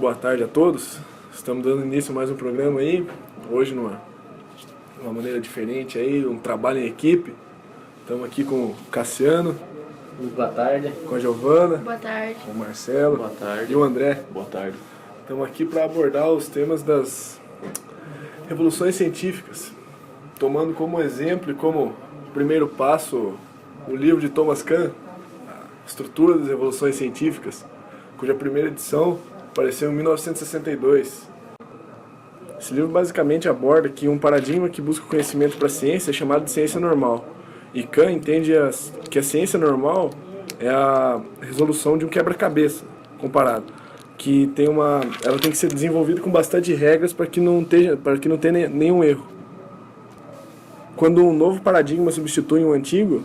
boa tarde a todos. Estamos dando início a mais um programa aí, hoje numa maneira diferente aí, um trabalho em equipe. Estamos aqui com o Cassiano. Boa tarde. Com a Giovana. Boa tarde. Com o Marcelo. Boa tarde. E o André. Boa tarde. Estamos aqui para abordar os temas das revoluções científicas, tomando como exemplo e como primeiro passo o livro de Thomas Kuhn, A Estrutura das Revoluções Científicas, cuja primeira edição apareceu em 1962. Esse livro basicamente aborda que um paradigma que busca conhecimento para a ciência é chamado de ciência normal. E Kuhn entende que a ciência normal é a resolução de um quebra-cabeça comparado, que ela tem que ser desenvolvida com bastante regras para que não tenha nenhum erro. Quando um novo paradigma substitui um antigo,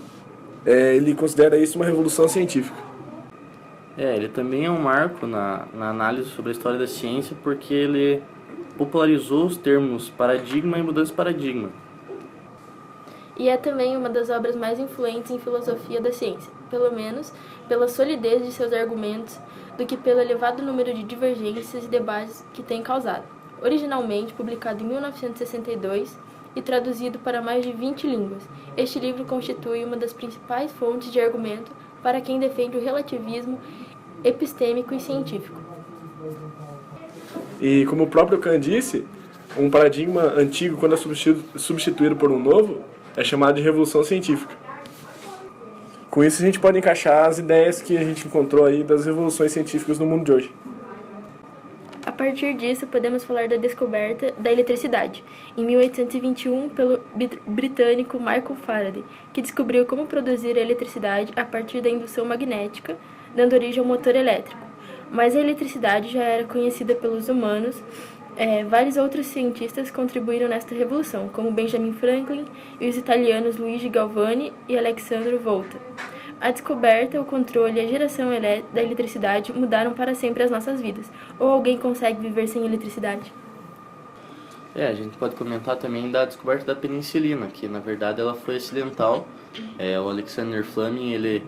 ele considera isso uma revolução científica. Ele também é um marco na análise sobre a história da ciência, porque ele popularizou os termos paradigma e mudança de paradigma. E é também uma das obras mais influentes em filosofia da ciência, pelo menos pela solidez de seus argumentos, do que pelo elevado número de divergências e debates que tem causado. Originalmente publicado em 1962 e traduzido para mais de 20 línguas, este livro constitui uma das principais fontes de argumento para quem defende o relativismo epistêmico e científico. E como o próprio Kant disse, um paradigma antigo, quando é substituído por um novo, é chamado de revolução científica. Com isso a gente pode encaixar as ideias que a gente encontrou aí das revoluções científicas no mundo de hoje. A partir disso, podemos falar da descoberta da eletricidade, em 1821 pelo britânico Michael Faraday, que descobriu como produzir a eletricidade a partir da indução magnética, dando origem ao motor elétrico. Mas a eletricidade já era conhecida pelos humanos. Vários outros cientistas contribuíram nesta revolução, como Benjamin Franklin e os italianos Luigi Galvani e Alessandro Volta. A descoberta, o controle e a geração da eletricidade mudaram para sempre as nossas vidas. Ou alguém consegue viver sem eletricidade? A gente pode comentar também da descoberta da penicilina, que na verdade ela foi acidental. O Alexander Fleming, ele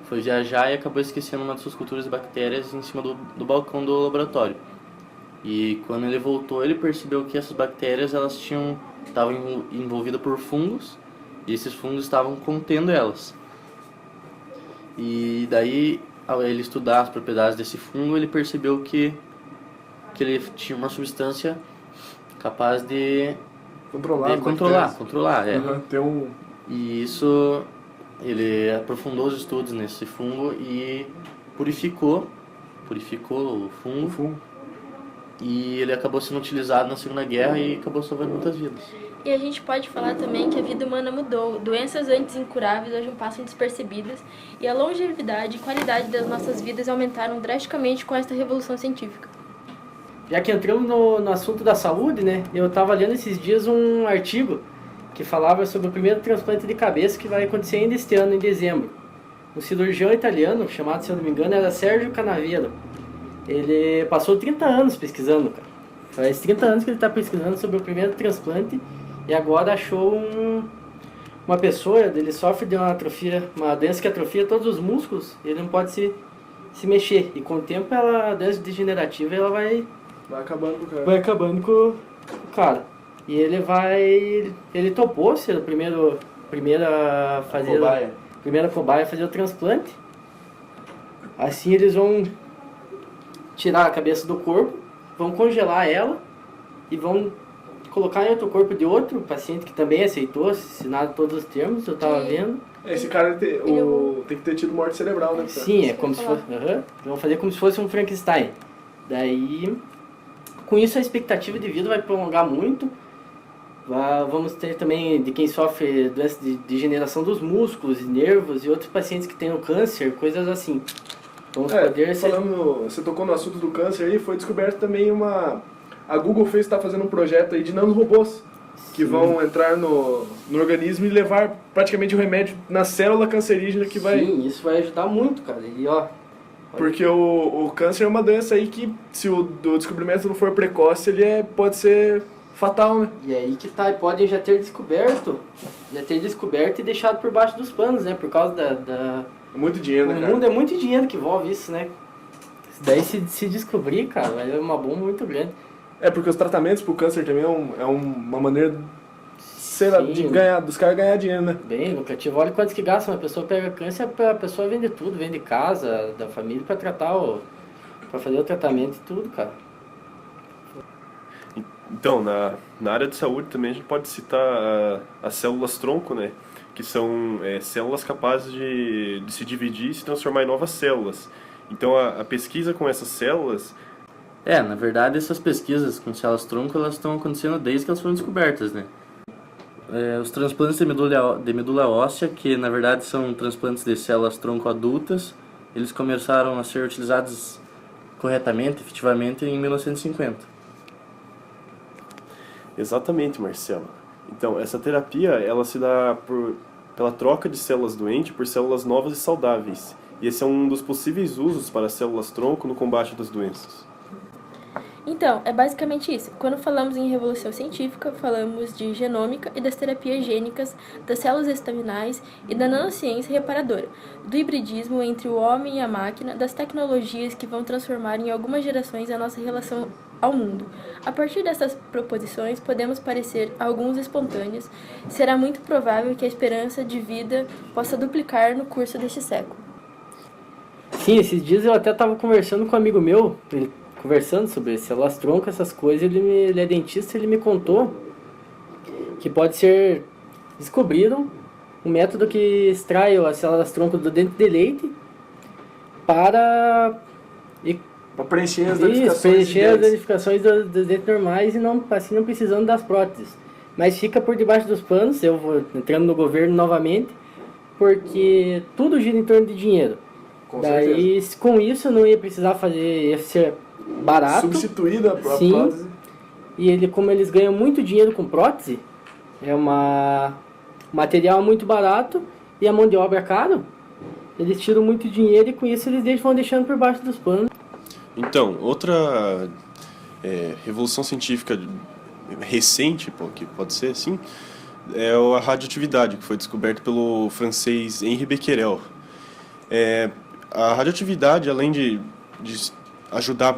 foi viajar e acabou esquecendo uma de suas culturas de bactérias em cima do balcão do laboratório. E quando ele voltou, ele percebeu que essas bactérias estavam envolvidas por fungos, e esses fungos estavam contendo elas. E daí, ao ele estudar as propriedades desse fungo, ele percebeu que ele tinha uma substância capaz de controlar. E isso, ele aprofundou os estudos nesse fungo e purificou o fungo. E ele acabou sendo utilizado na Segunda Guerra e acabou salvando muitas vidas. E a gente pode falar também que a vida humana mudou. Doenças antes incuráveis hoje passam despercebidas e a longevidade e qualidade das nossas vidas aumentaram drasticamente com esta revolução científica. Já que entramos no assunto da saúde, né? Eu estava lendo esses dias um artigo que falava sobre o primeiro transplante de cabeça que vai acontecer ainda este ano, em dezembro. Um cirurgião italiano, chamado, se eu não me engano, era Sérgio Canavero. Ele passou 30 anos pesquisando, cara. Faz 30 anos que ele está pesquisando sobre o primeiro transplante e agora achou uma pessoa, ele sofre de uma doença que atrofia todos os músculos e ele não pode se mexer. E com o tempo, a doença degenerativa ela vai acabando com o cara. E ele topou ser o primeira cobaia a fazer o transplante. Assim eles vão tirar a cabeça do corpo, vão congelar ela e vão colocar em outro corpo de outro paciente que também aceitou, assinado todos os termos, eu estava vendo. Esse cara tem que ter tido morte cerebral, né? Sim, é como se fosse... Vão fazer como se fosse um Frankenstein. Daí, com isso a expectativa de vida vai prolongar muito. Vamos ter também de quem sofre doença de degeneração dos músculos e nervos e outros pacientes que tenham câncer, coisas assim. Você tocou no assunto do câncer aí, foi descoberto também a Google está fazendo um projeto aí de nanorobôs que vão entrar no organismo e levar praticamente o remédio na célula cancerígena que vai... Sim, isso vai ajudar muito, cara. E porque o câncer é uma doença aí que, se o descobrimento não for precoce, ele pode ser fatal, né? E aí que tá, podem já ter descoberto e deixado por baixo dos panos, né? Por causa da... É muito dinheiro, né, O cara? mundo é muito dinheiro que envolve isso, né? Daí se descobrir, cara, vai ser uma bomba muito grande. É porque os tratamentos pro câncer também é uma maneira, sei lá, Sim. de ganhar, dos caras ganhar dinheiro, né? Bem lucrativo. Olha quantos que gastam. Uma pessoa pega câncer, a pessoa vende tudo, vende casa, da família pra tratar pra fazer o tratamento e tudo, cara. Então, na área de saúde também a gente pode citar as células-tronco, né? Que são células capazes de se dividir e se transformar em novas células. Então, a pesquisa com essas células... Na verdade, essas pesquisas com células-tronco, elas estão acontecendo desde que elas foram descobertas, né? Os transplantes de medula óssea, que na verdade são transplantes de células-tronco adultas, eles começaram a ser utilizados corretamente, efetivamente, em 1950. Exatamente, Marcelo. Então, essa terapia, ela se dá pela troca de células doentes por células novas e saudáveis. E esse é um dos possíveis usos para as células-tronco no combate das doenças. Então, é basicamente isso. Quando falamos em revolução científica, falamos de genômica e das terapias gênicas, das células estaminais e da nanociência reparadora, do hibridismo entre o homem e a máquina, das tecnologias que vão transformar em algumas gerações a nossa relação ao mundo. A partir dessas proposições, podemos parecer alguns espontâneos. Será muito provável que a esperança de vida possa duplicar no curso deste século. Sim, esses dias eu até estava conversando com um amigo meu, conversando sobre células-tronco, essas coisas, ele é dentista, ele me contou que pode ser descobriram um método que extrai as células-tronco do dente de leite para preencher as danificações dos dentes normais e não, assim, não precisando das próteses. Mas fica por debaixo dos panos, eu vou entrando no governo novamente, porque tudo gira em torno de dinheiro. Daí, com isso, não ia precisar fazer, ia ser barato. Substituída a sim, prótese. E como eles ganham muito dinheiro com prótese, é um material muito barato e a mão de obra é caro, eles tiram muito dinheiro e com isso eles vão deixando por baixo dos panos. Então, outra revolução científica recente, que pode ser assim, é a radioatividade, que foi descoberta pelo francês Henri Becquerel. A radioatividade, além de ajudar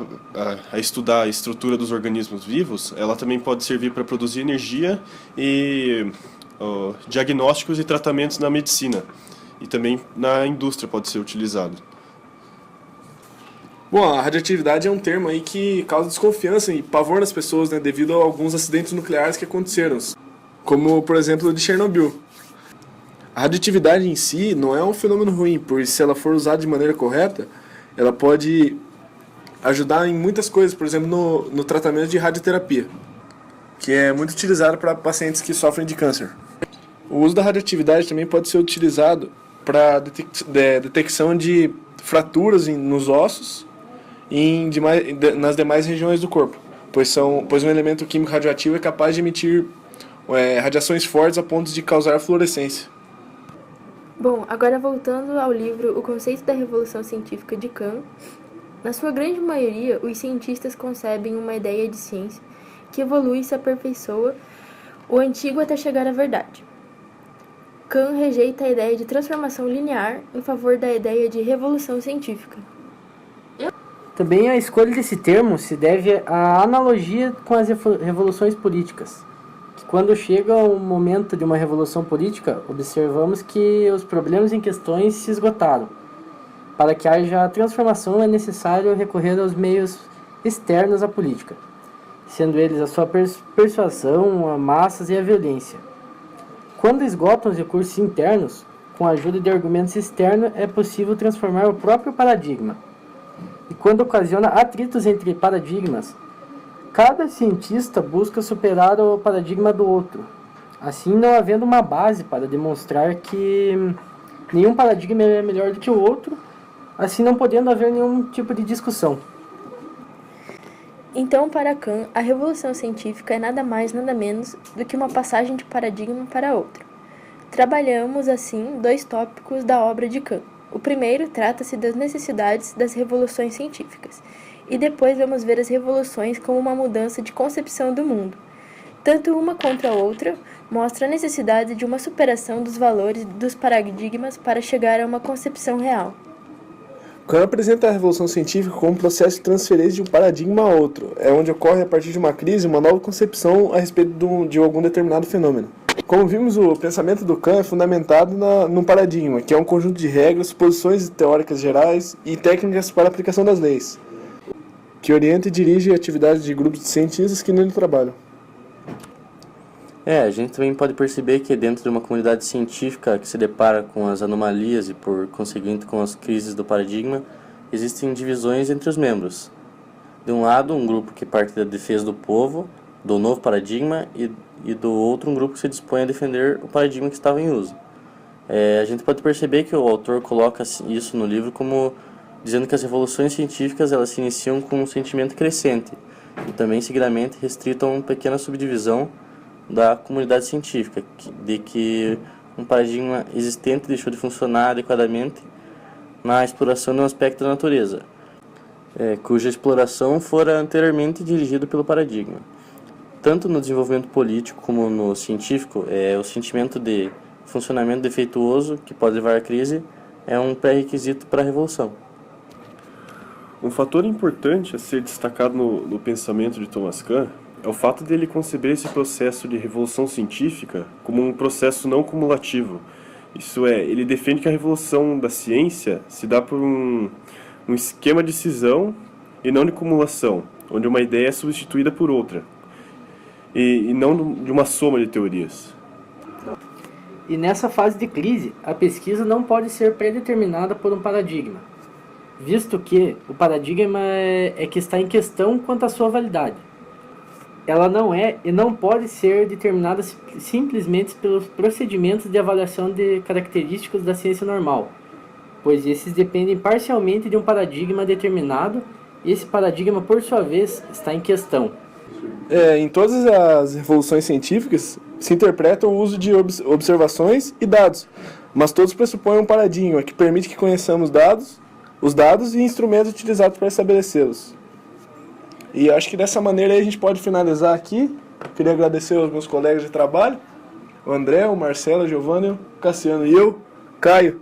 a estudar a estrutura dos organismos vivos, ela também pode servir para produzir energia e diagnósticos e tratamentos na medicina. E também na indústria pode ser utilizado. Bom, a radioatividade é um termo aí que causa desconfiança e pavor nas pessoas, né, devido a alguns acidentes nucleares que aconteceram, como, por exemplo, o de Chernobyl. A radioatividade em si não é um fenômeno ruim, pois se ela for usada de maneira correta, ela pode ajudar em muitas coisas, por exemplo, no tratamento de radioterapia, que é muito utilizado para pacientes que sofrem de câncer. O uso da radioatividade também pode ser utilizado para detecção de fraturas nos ossos e nas demais regiões do corpo, pois um elemento químico radioativo é capaz de emitir radiações fortes a ponto de causar fluorescência. Bom, agora voltando ao livro O Conceito da Revolução Científica de Kant, na sua grande maioria, os cientistas concebem uma ideia de ciência que evolui e se aperfeiçoa o antigo até chegar à verdade. Kant rejeita a ideia de transformação linear em favor da ideia de revolução científica. Também a escolha desse termo se deve à analogia com as revoluções políticas. Quando chega o momento de uma revolução política, observamos que os problemas em questões se esgotaram. Para que haja transformação é necessário recorrer aos meios externos à política, sendo eles a sua persuasão, a massas e a violência. Quando esgotam os recursos internos, com a ajuda de argumentos externos, é possível transformar o próprio paradigma. E quando ocasiona atritos entre paradigmas, cada cientista busca superar o paradigma do outro, assim não havendo uma base para demonstrar que nenhum paradigma é melhor do que o outro, assim não podendo haver nenhum tipo de discussão. Então, para Kant, a revolução científica é nada mais, nada menos do que uma passagem de paradigma para outro. Trabalhamos, assim, dois tópicos da obra de Kant. O primeiro trata-se das necessidades das revoluções científicas, e depois vamos ver as revoluções como uma mudança de concepção do mundo. Tanto uma contra a outra mostra a necessidade de uma superação dos valores dos paradigmas para chegar a uma concepção real. Kant apresenta a revolução científica como um processo de transferência de um paradigma a outro, é onde ocorre a partir de uma crise uma nova concepção a respeito de algum determinado fenômeno. Como vimos, o pensamento do Kant é fundamentado num paradigma, que é um conjunto de regras, posições teóricas gerais e técnicas para a aplicação das leis, que orienta e dirige a atividades de grupos de cientistas que nele trabalham. A gente também pode perceber que dentro de uma comunidade científica que se depara com as anomalias e, por conseguinte, com as crises do paradigma, existem divisões entre os membros. De um lado, um grupo que parte da defesa do povo, do novo paradigma, e do outro, um grupo que se dispõe a defender o paradigma que estava em uso. A gente pode perceber que o autor coloca isso no livro como dizendo que as revoluções científicas elas se iniciam com um sentimento crescente e também seguidamente restrito a uma pequena subdivisão da comunidade científica, de que um paradigma existente deixou de funcionar adequadamente na exploração de um aspecto da natureza, cuja exploração fora anteriormente dirigida pelo paradigma. Tanto no desenvolvimento político como no científico, o sentimento de funcionamento defeituoso, que pode levar à crise, é um pré-requisito para a revolução. Um fator importante a ser destacado no pensamento de Thomas Kuhn é o fato dele conceber esse processo de revolução científica como um processo não cumulativo. Isso é, ele defende que a revolução da ciência se dá por um esquema de cisão e não de cumulação, onde uma ideia é substituída por outra, e não de uma soma de teorias. E nessa fase de crise, a pesquisa não pode ser predeterminada por um paradigma, visto que o paradigma é que está em questão quanto à sua validade. Ela não é e não pode ser determinada simplesmente pelos procedimentos de avaliação de características da ciência normal, pois esses dependem parcialmente de um paradigma determinado e esse paradigma, por sua vez, está em questão. Em todas as revoluções científicas se interpreta o uso de observações e dados, mas todos pressupõem um paradigma que permite que conheçamos os dados e instrumentos utilizados para estabelecê-los. E acho que dessa maneira aí a gente pode finalizar aqui. Queria agradecer aos meus colegas de trabalho, o André, o Marcelo, o Giovanni, o Cassiano e eu, Caio.